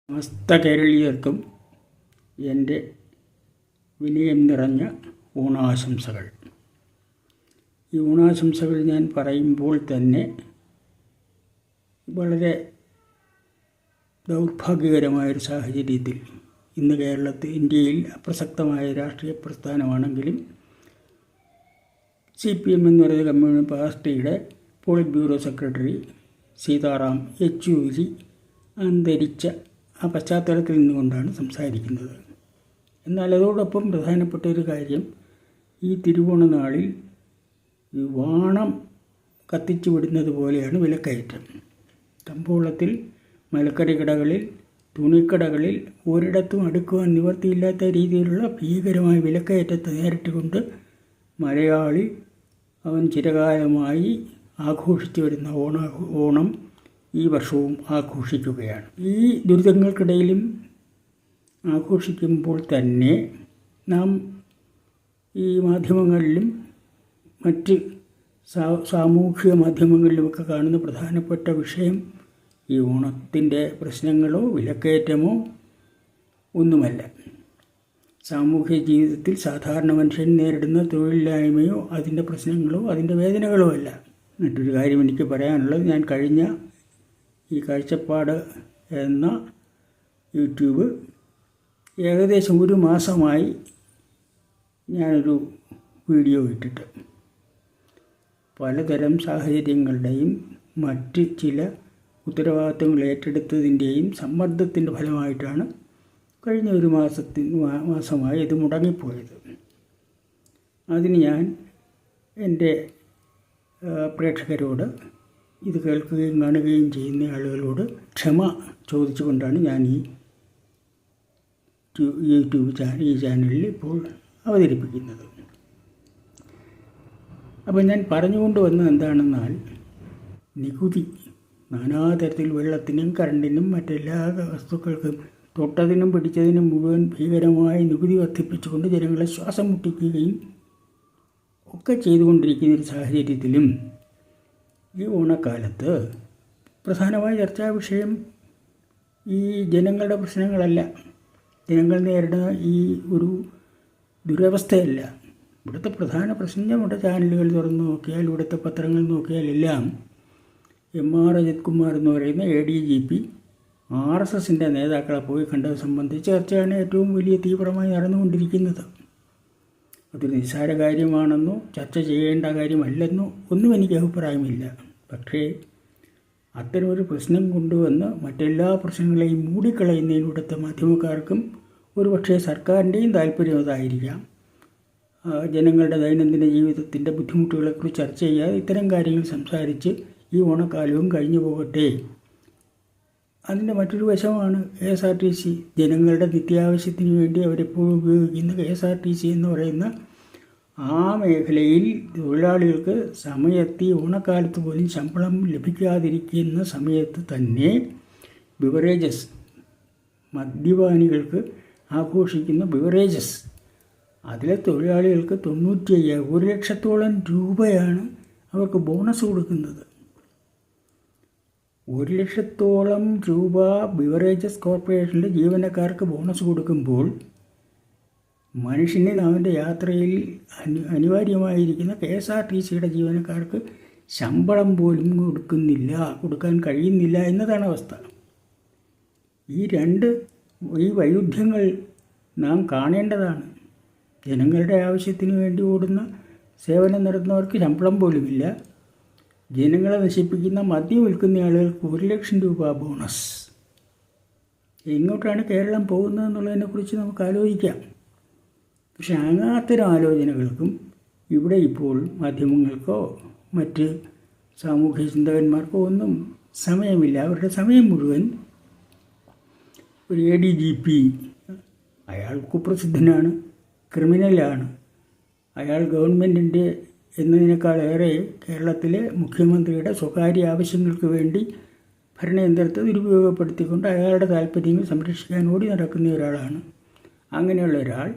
സമസ്ത കേരളീയർക്കും എൻ്റെ വിനയം നിറഞ്ഞ ഓണാശംസകൾ. ഈ ഓണാശംസകൾ ഞാൻ പറയുമ്പോൾ തന്നെ വളരെ ദൗർഭാഗ്യകരമായൊരു സാഹചര്യത്തിൽ ഇന്ന് ഇന്ത്യയിൽ അപ്രസക്തമായ രാഷ്ട്രീയ പ്രസ്ഥാനമാണെങ്കിലും CPM എന്ന് പറയുന്ന കമ്മ്യൂണിസ്റ്റ് പാർട്ടിയുടെ polit bureau secretary Sitaram Yechury അന്തരിച്ച ആ പശ്ചാത്തലത്തിൽ നിന്നുകൊണ്ടാണ് സംസാരിക്കുന്നത്. എന്നാൽ അതോടൊപ്പം പ്രധാനപ്പെട്ട ഒരു കാര്യം, ഈ തിരുവോണ നാളിൽ ഈ വാണം കത്തിച്ചു വിടുന്നത് പോലെയാണ് വിലക്കയറ്റം. കമ്പോളത്തിൽ, മലക്കറി കടകളിൽ, തുണിക്കടകളിൽ ഒരിടത്തും അടുക്കുവാൻ നിവർത്തിയില്ലാത്ത രീതിയിലുള്ള ഭീകരമായ വിലക്കയറ്റത്തെ നേരിട്ടുകൊണ്ട് മലയാളി അവൻ ചിരകാലമായി ആഘോഷിച്ചു വരുന്ന ഓണം ഈ വർഷവും ആഘോഷിക്കുകയാണ്. ഈ ദുരിതങ്ങൾക്കിടയിലും ആഘോഷിക്കുമ്പോൾ തന്നെ നാം ഈ മാധ്യമങ്ങളിലും മറ്റ് സാമൂഹിക മാധ്യമങ്ങളിലുമൊക്കെ കാണുന്ന പ്രധാനപ്പെട്ട വിഷയം ഈ ഓണത്തിൻ്റെ പ്രശ്നങ്ങളോ വിലക്കയറ്റമോ ഒന്നുമല്ല. സാമൂഹ്യ ജീവിതത്തിൽ സാധാരണ മനുഷ്യൻ നേരിടുന്ന തൊഴിലില്ലായ്മയോ അതിൻ്റെ പ്രശ്നങ്ങളോ അതിൻ്റെ വേദനകളോ അല്ല. മറ്റൊരു കാര്യം എനിക്ക് പറയാനുള്ളത്, ഞാൻ കഴിഞ്ഞ ഈ കാഴ്ചപ്പാട് എന്ന യൂട്യൂബ് ഏകദേശം ഒരു മാസമായി ഞാനൊരു വീഡിയോ ഇട്ടിട്ട് പലതരം സാഹചര്യങ്ങളുടെയും മറ്റ് ചില ഉത്തരവാദിത്തങ്ങൾ ഏറ്റെടുത്തതിൻ്റെയും സമ്മർദ്ദത്തിൻ്റെ ഫലമായിട്ടാണ് കഴിഞ്ഞ ഒരു മാസമായി ഇത് മുടങ്ങിപ്പോയത്. അതിന് ഞാൻ എൻ്റെ പ്രേക്ഷകരോട്, ഇത് കേൾക്കുകയും കാണുകയും ചെയ്യുന്ന ആളുകളോട് ക്ഷമ ചോദിച്ചുകൊണ്ടാണ് ഞാൻ ഈ ചാനലിൽ ഇപ്പോൾ അവതരിപ്പിക്കുന്നത്. അപ്പോൾ ഞാൻ പറഞ്ഞുകൊണ്ട് വന്നത് എന്താണെന്നാൽ, നികുതി നാനാതരത്തിൽ വെള്ളത്തിനും കറണ്ടിനും മറ്റെല്ലാ വസ്തുക്കൾക്കും തൊട്ടതിനും പിടിച്ചതിനും മുഴുവൻ ഭീകരമായ നികുതി വർദ്ധിപ്പിച്ചുകൊണ്ട് ജനങ്ങളെ ശ്വാസം മുട്ടിക്കുകയും ഒക്കെ ചെയ്തുകൊണ്ടിരിക്കുന്ന ഒരു സാഹചര്യത്തിലും ഈ ഓണക്കാലത്ത് പ്രധാനമായ ചർച്ചാ വിഷയം ഈ ജനങ്ങളുടെ പ്രശ്നങ്ങളല്ല, ജനങ്ങൾ നേരിടുന്ന ഈ ഒരു ദുരവസ്ഥയല്ല. ഇവിടുത്തെ പ്രധാന പ്രശ്നം, നമ്മുടെ ചാനലുകൾ തുറന്നു നോക്കിയാൽ, ഇവിടുത്തെ പത്രങ്ങൾ നോക്കിയാൽ എല്ലാം MR അജിത് കുമാർ എന്ന് പറയുന്ന ADGP RSSൻ്റെ നേതാക്കളെ പോയി കണ്ടത് സംബന്ധിച്ച് ചർച്ചയാണ് ഏറ്റവും വലിയ തീവ്രമായി നടന്നുകൊണ്ടിരിക്കുന്നത്. അതൊരു നിസ്സാര കാര്യമാണെന്നോ ചർച്ച ചെയ്യേണ്ട കാര്യമല്ലെന്നോ ഒന്നും എനിക്ക് അഭിപ്രായമില്ല. പക്ഷേ അത്തരമൊരു പ്രശ്നം കൊണ്ടുവന്ന് മറ്റെല്ലാ പ്രശ്നങ്ങളെയും മൂടിക്കളയുന്നതിന് ഇവിടുത്തെ മാധ്യമക്കാർക്കും ഒരുപക്ഷെ സർക്കാരിൻ്റെയും താല്പര്യം അതായിരിക്കാം. ജനങ്ങളുടെ ദൈനംദിന ജീവിതത്തിൻ്റെ ബുദ്ധിമുട്ടുകളെക്കുറിച്ച് ചർച്ച ചെയ്യാതെ ഇത്തരം കാര്യങ്ങൾ സംസാരിച്ച് ഈ ഓണക്കാലവും കഴിഞ്ഞു പോകട്ടെ. അതിൻ്റെ മറ്റൊരു വശമാണ് KSRTC. ജനങ്ങളുടെ നിത്യാവശ്യത്തിന് വേണ്ടി അവരെപ്പോഴും ഉപയോഗിക്കുന്ന KSRTC എന്ന് പറയുന്ന ആ മേഖലയിൽ തൊഴിലാളികൾക്ക് സമയത്ത് ഈ ഓണക്കാലത്ത് പോലും ശമ്പളം ലഭിക്കാതിരിക്കുന്ന സമയത്ത് തന്നെ ബിവറേജസ്, മദ്യപാനികൾക്ക് ആഘോഷിക്കുന്ന ബിവറേജസ്, അതിലെ തൊഴിലാളികൾക്ക് 1 ലക്ഷത്തോളം രൂപയാണ് അവർക്ക് ബോണസ് കൊടുക്കുന്നത്. 1 ലക്ഷത്തോളം രൂപ ബിവറേജസ് കോർപ്പറേഷനിലെ ജീവനക്കാർക്ക് ബോണസ് കൊടുക്കുമ്പോൾ മനുഷ്യന് അവൻ്റെ യാത്രയിൽ അനിവാര്യമായിരിക്കുന്ന KSRTCയുടെ ജീവനക്കാർക്ക് ശമ്പളം പോലും കൊടുക്കാൻ കഴിയുന്നില്ല എന്നതാണ് അവസ്ഥ. ഈ വൈരുദ്ധ്യങ്ങൾ നാം കാണേണ്ടതാണ്. ജനങ്ങളുടെ ആവശ്യത്തിന് വേണ്ടി ഓടുന്ന സേവനം നടത്തുന്നവർക്ക് ശമ്പളം പോലുമില്ല. ജനങ്ങളെ നശിപ്പിക്കുന്ന മദ്യം വിൽക്കുന്ന ആളുകൾക്ക് 1 ലക്ഷം രൂപ ബോണസ്. എങ്ങോട്ടാണ് കേരളം പോകുന്നതെന്നുള്ളതിനെക്കുറിച്ച് നമുക്ക് ആലോചിക്കാം. പക്ഷെ അത്തരം ആലോചനകൾക്കും ഇവിടെ ഇപ്പോൾ മാധ്യമങ്ങൾക്കോ മറ്റ് സാമൂഹ്യ ചിന്തകന്മാർക്കോ ഒന്നും സമയമില്ല. അവരുടെ സമയം മുഴുവൻ ഒരു ADGP, അയാൾ കുപ്രസിദ്ധനാണ്, ക്രിമിനലാണ്. അയാൾ ഗവൺമെൻറ്റിൻ്റെ എന്നതിനേക്കാളേറെ കേരളത്തിലെ മുഖ്യമന്ത്രിയുടെ സ്വകാര്യ ആവശ്യങ്ങൾക്ക് വേണ്ടി ഭരണയന്ത്രത്തെ ദുരുപയോഗപ്പെടുത്തിക്കൊണ്ട് അയാളുടെ താല്പര്യങ്ങൾ സംരക്ഷിക്കാൻ ഓടി നടക്കുന്ന ഒരാളാണ്. അങ്ങനെയുള്ള ഒരാൾ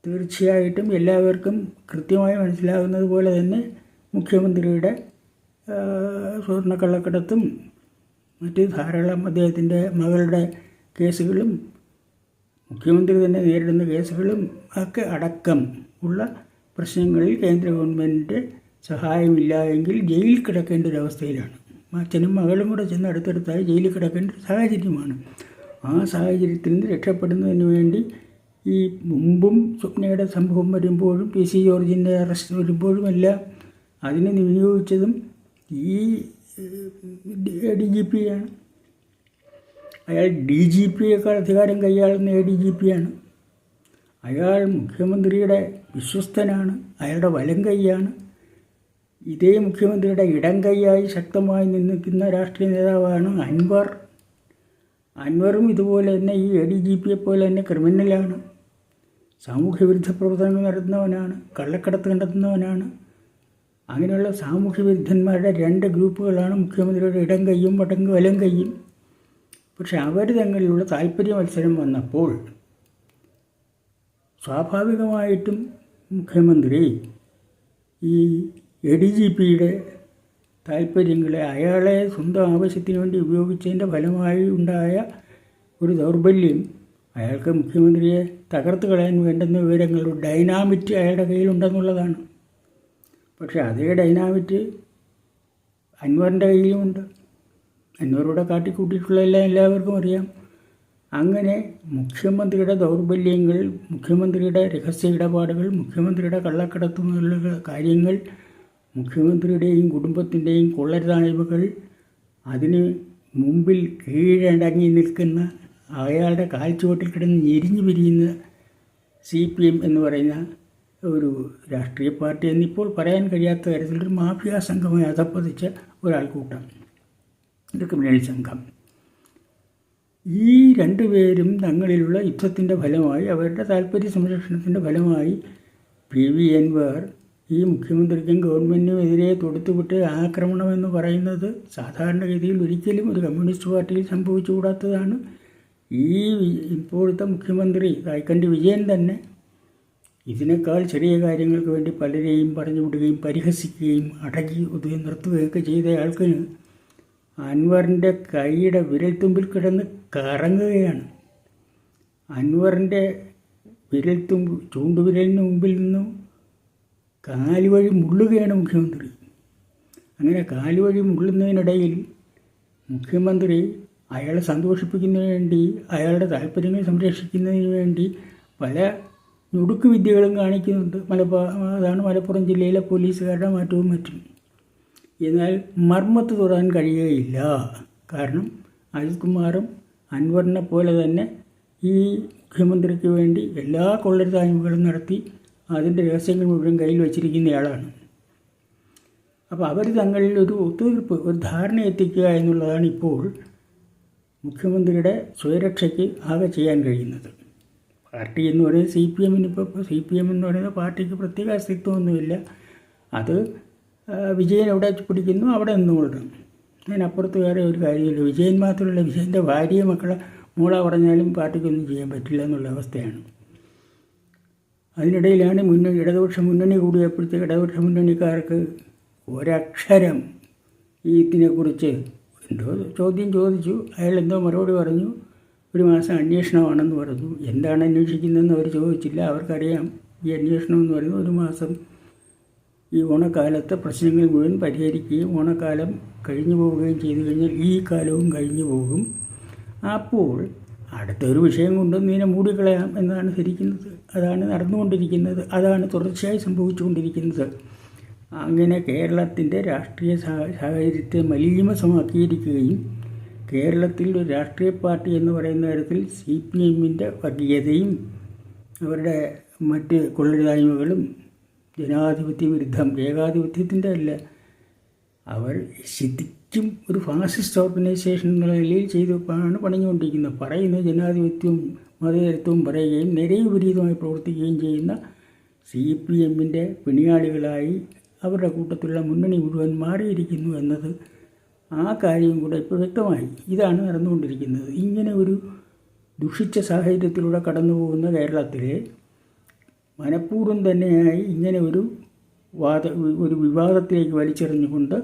തീർച്ചയായിട്ടും എല്ലാവർക്കും കൃത്യമായി മനസ്സിലാകുന്നത് പോലെ തന്നെ മുഖ്യമന്ത്രിയുടെ സ്വർണ്ണക്കള്ളക്കടത്തും മറ്റ് ധാരാളം അദ്ദേഹത്തിൻ്റെ മകളുടെ കേസുകളും മുഖ്യമന്ത്രി തന്നെ നേരിടുന്ന കേസുകളും ഒക്കെ അടക്കം ഉള്ള പ്രശ്നങ്ങളിൽ കേന്ദ്ര ഗവൺമെൻറ്റിൻ്റെ സഹായമില്ല എങ്കിൽ ജയിലിൽ കിടക്കേണ്ട ഒരവസ്ഥയിലാണ്. അച്ഛനും മകളും കൂടെ ചെന്ന് അടുത്തടുത്തായി ജയിലിൽ കിടക്കേണ്ട ഒരു സാഹചര്യമാണ്. ആ സാഹചര്യത്തിൽ നിന്ന് രക്ഷപ്പെടുന്നതിന് വേണ്ടി ഈ മുമ്പും സ്വപ്നയുടെ സംഭവം വരുമ്പോഴും PC ജോർജിൻ്റെ അറസ്റ്റ് വരുമ്പോഴും എല്ലാം അതിനെ വിനിയോഗിച്ചതും ഈ ADGP ആണ്. അയാൾ DGPയേക്കാൾ അധികാരം കൈയാളുന്ന ADGP ആണ്. അയാൾ മുഖ്യമന്ത്രിയുടെ വിശ്വസ്തനാണ്, അയാളുടെ വലം കൈയാണ്. ഇതേ മുഖ്യമന്ത്രിയുടെ ഇടം കൈയായി ശക്തമായി നിൽക്കുന്ന രാഷ്ട്രീയ നേതാവാണ് അൻവർ. അൻവറും ഇതുപോലെ തന്നെ ഈ ADGPയെ പോലെ തന്നെ ക്രിമിനലാണ്, സാമൂഹ്യവിരുദ്ധ പ്രവർത്തനങ്ങൾ നടത്തുന്നവനാണ്, കള്ളക്കടത്ത് കണ്ടെത്തുന്നവനാണ്. അങ്ങനെയുള്ള സാമൂഹ്യവിരുദ്ധന്മാരുടെ 2 ഗ്രൂപ്പുകളാണ് മുഖ്യമന്ത്രിയുടെ ഇടം കൈയും വലം കൈയും. പക്ഷെ അവർ തങ്ങളിലുള്ള താല്പര്യ മത്സരം വന്നപ്പോൾ സ്വാഭാവികമായിട്ടും മുഖ്യമന്ത്രി ഈ ADGPയുടെ താല്പര്യങ്ങളെ അയാളെ സ്വന്തം ആവശ്യത്തിന് വേണ്ടി ഉപയോഗിച്ചതിൻ്റെ ഫലമായി ഉണ്ടായ ഒരു ദൗർബല്യം, അയാൾക്ക് മുഖ്യമന്ത്രിയെ തകർത്ത് കളയാൻ വേണ്ടുന്ന വിവരങ്ങൾ, ഡൈനാമിറ്റ് അയാളുടെ കയ്യിലുണ്ടെന്നുള്ളതാണ്. പക്ഷേ അതേ ഡൈനാമിറ്റ് അൻവറിൻ്റെ കയ്യിലുമുണ്ട്. അൻവറൂടെ കാട്ടിക്കൂട്ടിയിട്ടുള്ളതെല്ലാം എല്ലാവർക്കും അറിയാം. അങ്ങനെ മുഖ്യമന്ത്രിയുടെ ദൗർബല്യങ്ങൾ, മുഖ്യമന്ത്രിയുടെ രഹസ്യ ഇടപാടുകൾ, മുഖ്യമന്ത്രിയുടെ കള്ളക്കടത്ത് മുതലുള്ള കാര്യങ്ങൾ, മുഖ്യമന്ത്രിയുടെയും കുടുംബത്തിൻ്റെയും കൊള്ളരുതായ്മകൾ, അതിന് മുമ്പിൽ കീഴടങ്ങി നിൽക്കുന്ന അയാളുടെ കാൽച്ചുവട്ടിൽ കിടന്ന് ഞെരിഞ്ഞു പിരിയുന്ന CPM എന്ന് പറയുന്ന ഒരു രാഷ്ട്രീയ പാർട്ടി എന്നിപ്പോൾ പറയാൻ കഴിയാത്ത തരത്തിലൊരു മാഫിയ സംഘമായി അധപ്പതിച്ച ഒരാൾക്കൂട്ടം, ഒരു ക്രിമിനൽ സംഘം. ഈ 2 പേരും തങ്ങളിലുള്ള യുദ്ധത്തിൻ്റെ ഫലമായി, അവരുടെ താല്പര്യ സംരക്ഷണത്തിൻ്റെ ഫലമായി PV അൻവർ ഈ മുഖ്യമന്ത്രിക്കും ഗവൺമെൻറ്റിനും എതിരെ തൊടുത്തുവിട്ട് ആക്രമണമെന്ന് പറയുന്നത് സാധാരണഗതിയിൽ ഒരിക്കലും ഒരു കമ്മ്യൂണിസ്റ്റ് പാർട്ടിയിൽ സംഭവിച്ചുകൂടാത്തതാണ്. ഈ ഇപ്പോഴത്തെ മുഖ്യമന്ത്രി കായ്ക്കണ്ടി വിജയൻ തന്നെ ഇതിനേക്കാൾ ചെറിയ കാര്യങ്ങൾക്ക് വേണ്ടി പലരെയും പറഞ്ഞു വിടുകയും പരിഹസിക്കുകയും അടക്കി ഒതുക്കി നിർത്തുകയൊക്കെ ചെയ്തയാൾക്ക് അൻവറിൻ്റെ കൈയുടെ വിരൽത്തുമ്പിൽ കിടന്ന് കറങ്ങുകയാണ്. അൻവറിൻ്റെ ചൂണ്ടുവിരലിന് മുമ്പിൽ നിന്നും കാലുവഴി മുള്ളുകയാണ് മുഖ്യമന്ത്രി. അങ്ങനെ കാലുവഴി മുള്ളുന്നതിനിടയിൽ മുഖ്യമന്ത്രി അയാളെ സന്തോഷിപ്പിക്കുന്നതിന് വേണ്ടി, അയാളുടെ താല്പര്യങ്ങൾ സംരക്ഷിക്കുന്നതിന് വേണ്ടി പല ഞുടുക്ക് വിദ്യകളും കാണിക്കുന്നുണ്ട്. അതാണ് മലപ്പുറം ജില്ലയിലെ പോലീസുകാരുടെ മാറ്റവും മറ്റും. എന്നാൽ മർമ്മത്ത് തൊടാൻ കഴിയുകയില്ല. കാരണം അജിത് കുമാറും അൻവറിനെ പോലെ തന്നെ ഈ മുഖ്യമന്ത്രിക്ക് വേണ്ടി എല്ലാ കൊള്ളരുതായ്മകളും നടത്തി അതിൻ്റെ രഹസ്യങ്ങൾ മുഴുവൻ കയ്യിൽ വച്ചിരിക്കുന്നയാളാണ്. അപ്പോൾ അവർ തങ്ങളിൽ ഒരു ഒത്തുതീർപ്പ്, ഒരു ധാരണ എത്തിക്കുക എന്നുള്ളതാണ് ഇപ്പോൾ മുഖ്യമന്ത്രിയുടെ സ്വയരക്ഷയ്ക്ക് ആകെ ചെയ്യാൻ കഴിയുന്നത്. പാർട്ടി എന്ന് പറയുന്നത് CPM എന്ന് പറയുന്ന പാർട്ടിക്ക് പ്രത്യേക അസ്തിത്വമൊന്നുമില്ല. അത് വിജയൻ എവിടെ പിടിക്കുന്നു അവിടെ നിന്നുകൊള്ളണം. അതിനപ്പുറത്ത് വേറെ ഒരു കാര്യമില്ല. വിജയൻ മാത്രമല്ല, വിജയൻ്റെ ഭാര്യയെ മക്കളെ മോള പറഞ്ഞാലും പാർട്ടിക്കൊന്നും ചെയ്യാൻ പറ്റില്ല എന്നുള്ള അവസ്ഥയാണ്. അതിനിടയിലാണ് ഇടതുപക്ഷ മുന്നണി കൂടിയപ്പോഴത്തേക്ക് ഇടതുപക്ഷ മുന്നണിക്കാർക്ക് ഒരക്ഷരം ഈ ഇതിനെക്കുറിച്ച് എന്തോ ചോദ്യം ചോദിച്ചു. അയാൾ എന്തോ മറുപടി പറഞ്ഞു. 1 മാസം അന്വേഷണമാണെന്ന് പറഞ്ഞു. എന്താണ് അന്വേഷിക്കുന്നതെന്ന് അവർ ചോദിച്ചില്ല. അവർക്കറിയാം ഈ അന്വേഷണം എന്ന് പറയുന്നത് 1 മാസം ഈ ഓണക്കാലത്തെ പ്രശ്നങ്ങൾ മുഴുവൻ പരിഹരിക്കുകയും ഓണക്കാലം കഴിഞ്ഞു പോവുകയും ചെയ്തു കഴിഞ്ഞാൽ ഈ കാലവും കഴിഞ്ഞു പോകും. അപ്പോൾ അടുത്തൊരു വിഷയം കൊണ്ടൊന്നും ഇതിനെ മൂടിക്കളയാം എന്നാണ് ധരിക്കുന്നത്. അതാണ് നടന്നുകൊണ്ടിരിക്കുന്നത്. അതാണ് തുടർച്ചയായി സംഭവിച്ചുകൊണ്ടിരിക്കുന്നത്. അങ്ങനെ കേരളത്തിൻ്റെ രാഷ്ട്രീയ സാഹചര്യത്തെ മലീമസമാക്കിയിരിക്കുകയും കേരളത്തിൽ ഒരു രാഷ്ട്രീയ പാർട്ടി എന്ന് പറയുന്ന തരത്തിൽ CPMൻ്റെ വർഗീയതയും അവരുടെ മറ്റ് കൊള്ളരുതായ്മകളും ജനാധിപത്യ വിരുദ്ധം, ഏകാധിപത്യത്തിൻ്റെ അല്ല, അവർ ശരിക്കും ഒരു ഫാസിസ്റ്റ് ഓർഗനൈസേഷൻ എന്നുള്ള നിലയിൽ ചെയ്താണ് പണിഞ്ഞുകൊണ്ടിരിക്കുന്നത്. പറയുന്നത് ജനാധിപത്യവും മതേതരത്വവും പറയുകയും നേരെ വിപരീതമായി പ്രവർത്തിക്കുകയും ചെയ്യുന്ന CPMൻ്റെ പിണിയാളികളായി അവരുടെ കൂട്ടത്തിലുള്ള മുന്നണി മുഴുവൻ മാറിയിരിക്കുന്നു എന്നത് ആ കാര്യം കൂടെ ഇപ്പോൾ വ്യക്തമായി. ഇതാണ് നടന്നുകൊണ്ടിരിക്കുന്നത്. ഇങ്ങനെ ഒരു ദുഷിച്ച സാഹചര്യത്തിലൂടെ കടന്നു പോകുന്ന കേരളത്തിലെ മനഃപൂർവ്വം തന്നെയായി ഇങ്ങനെ ഒരു വിവാദത്തിലേക്ക് വലിച്ചെറിഞ്ഞുകൊണ്ട്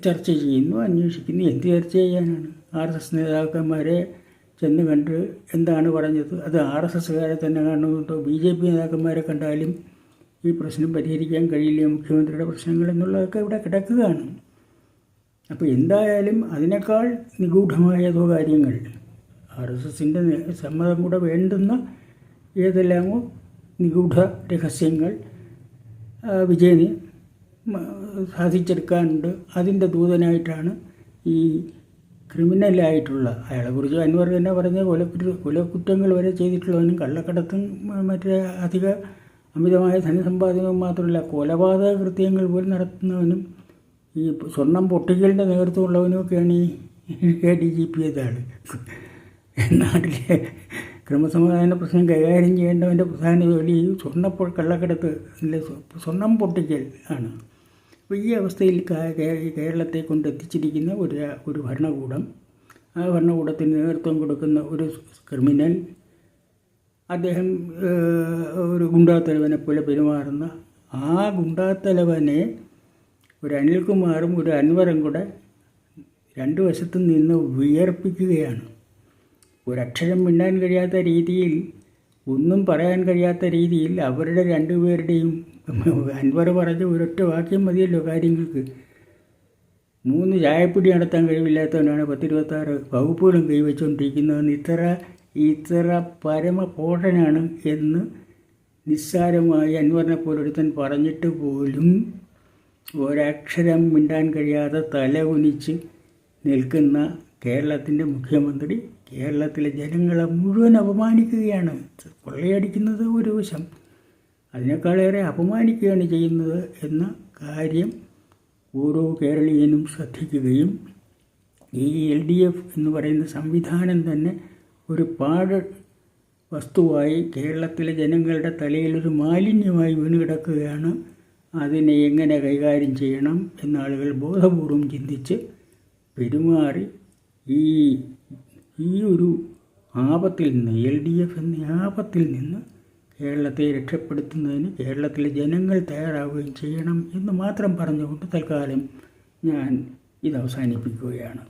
ചർച്ച ചെയ്യുന്നു, അന്വേഷിക്കുന്നു. എന്ത് ചർച്ച ചെയ്യാനാണ്? RSS നേതാക്കന്മാരെ ചെന്ന് കണ്ട് എന്താണ് പറഞ്ഞത്? അത് RSSകാരെ തന്നെ കാണുന്നുണ്ടോ? BJP നേതാക്കന്മാരെ കണ്ടാലും ഈ പ്രശ്നം പരിഹരിക്കാൻ കഴിയില്ല, മുഖ്യമന്ത്രിയുടെ പ്രശ്നങ്ങൾ എന്നുള്ളതൊക്കെ ഇവിടെ കിടക്കുകയാണ്. അപ്പോൾ എന്തായാലും അതിനേക്കാൾ നിഗൂഢമായ ഏതോ കാര്യങ്ങൾ, RSSൻ്റെ സമ്മതം കൂടെ വേണ്ടുന്ന ഏതെല്ലാമോ നിഗൂഢ രഹസ്യങ്ങൾ വിജയന് സാധിച്ചെടുക്കാനുണ്ട്. അതിൻ്റെ ദൂതനായിട്ടാണ് ഈ ക്രിമിനലായിട്ടുള്ള അയാളെക്കുറിച്ച് അൻവർ തന്നെ പറഞ്ഞ കൊലക്കുറ്റങ്ങൾ വരെ ചെയ്തിട്ടുള്ളവനും കള്ളക്കടത്തും മറ്റേ അധിക അമിതമായ ധനസമ്പാദനവും മാത്രമല്ല കൊലപാതക കൃത്യങ്ങൾ പോലും നടത്തുന്നവനും ഈ സ്വർണം പൊട്ടിക്കലിൻ്റെ നേതൃത്വമുള്ളവനുമൊക്കെയാണ് ഈ ADGP ഏതാണ്. നാട്ടിലെ ക്രമസമാധാന പ്രശ്നം കൈകാര്യം ചെയ്യേണ്ടവൻ്റെ പ്രധാന ജോലി കള്ളക്കടത്ത് സ്വർണം പൊട്ടിക്കൽ ആണ്. അപ്പോൾ ഈ അവസ്ഥയിൽ കേരളത്തെ കൊണ്ടെത്തിച്ചിരിക്കുന്ന ഒരു ഭരണകൂടം, ആ ഭരണകൂടത്തിന് നേതൃത്വം കൊടുക്കുന്ന ഒരു ക്രിമിനൽ, അദ്ദേഹം ഒരു ഗുണ്ടാത്തലവനെ പോലെ പെരുമാറുന്ന ആ ഗുണ്ടാത്തലവനെ ഒരു അനിൽകുമാറും ഒരു അൻവറും കൂടെ രണ്ട് വശത്തും നിന്ന് വിയർപ്പിക്കുകയാണ്. ഒരക്ഷരം മിണ്ടാൻ കഴിയാത്ത രീതിയിൽ, ഒന്നും പറയാൻ കഴിയാത്ത രീതിയിൽ അവരുടെ രണ്ടുപേരുടെയും, അൻവർ പറഞ്ഞ ഒരൊറ്റ വാക്യം മതിയല്ലോ കാര്യങ്ങൾക്ക്. 3 ചായപ്പൊടി നടത്താൻ കഴിവില്ലാത്തവനാണ് 10-26 വകുപ്പുകളും കൈവച്ചുകൊണ്ടിരിക്കുന്നതെന്ന് ഇത്ര പരമപോഷനാണ് എന്ന് നിസ്സാരമായി അൻവറിനെ പോലൊരുത്തൻ പറഞ്ഞിട്ട് പോലും ഒരക്ഷരം മിണ്ടാൻ കഴിയാതെ തല കുനിച്ച് നിൽക്കുന്ന കേരളത്തിൻ്റെ മുഖ്യമന്ത്രി കേരളത്തിലെ ജനങ്ങളെ മുഴുവൻ അപമാനിക്കുകയാണ്. കൊള്ളയടിക്കുന്നത് ഒരു വശം, അതിനേക്കാളേറെ അപമാനിക്കുകയാണ് ചെയ്യുന്നത് എന്ന കാര്യം ഓരോ കേരളീയനും ശ്രദ്ധിക്കുകയും ഈ LDF എന്ന് പറയുന്ന സംവിധാനം തന്നെ ഒരു പാഴ് വസ്തുവായി കേരളത്തിലെ ജനങ്ങളുടെ തലയിലൊരു മാലിന്യമായി വീണ് കിടക്കുകയാണ്. അതിനെ എങ്ങനെ കൈകാര്യം ചെയ്യണം എന്നാളുകൾ ബോധപൂർവം ചിന്തിച്ച് പെരുമാറി ഈ ഒരു ആപത്തിൽ നിന്ന്, LDF എന്ന ആപത്തിൽ നിന്ന് കേരളത്തെ രക്ഷപ്പെടുത്തുന്നതിന് കേരളത്തിലെ ജനങ്ങൾ തയ്യാറാവുകയും ചെയ്യണം എന്ന് മാത്രം പറഞ്ഞുകൊണ്ട് തൽക്കാലം ഞാൻ ഇത് അവസാനിപ്പിക്കുകയാണ്.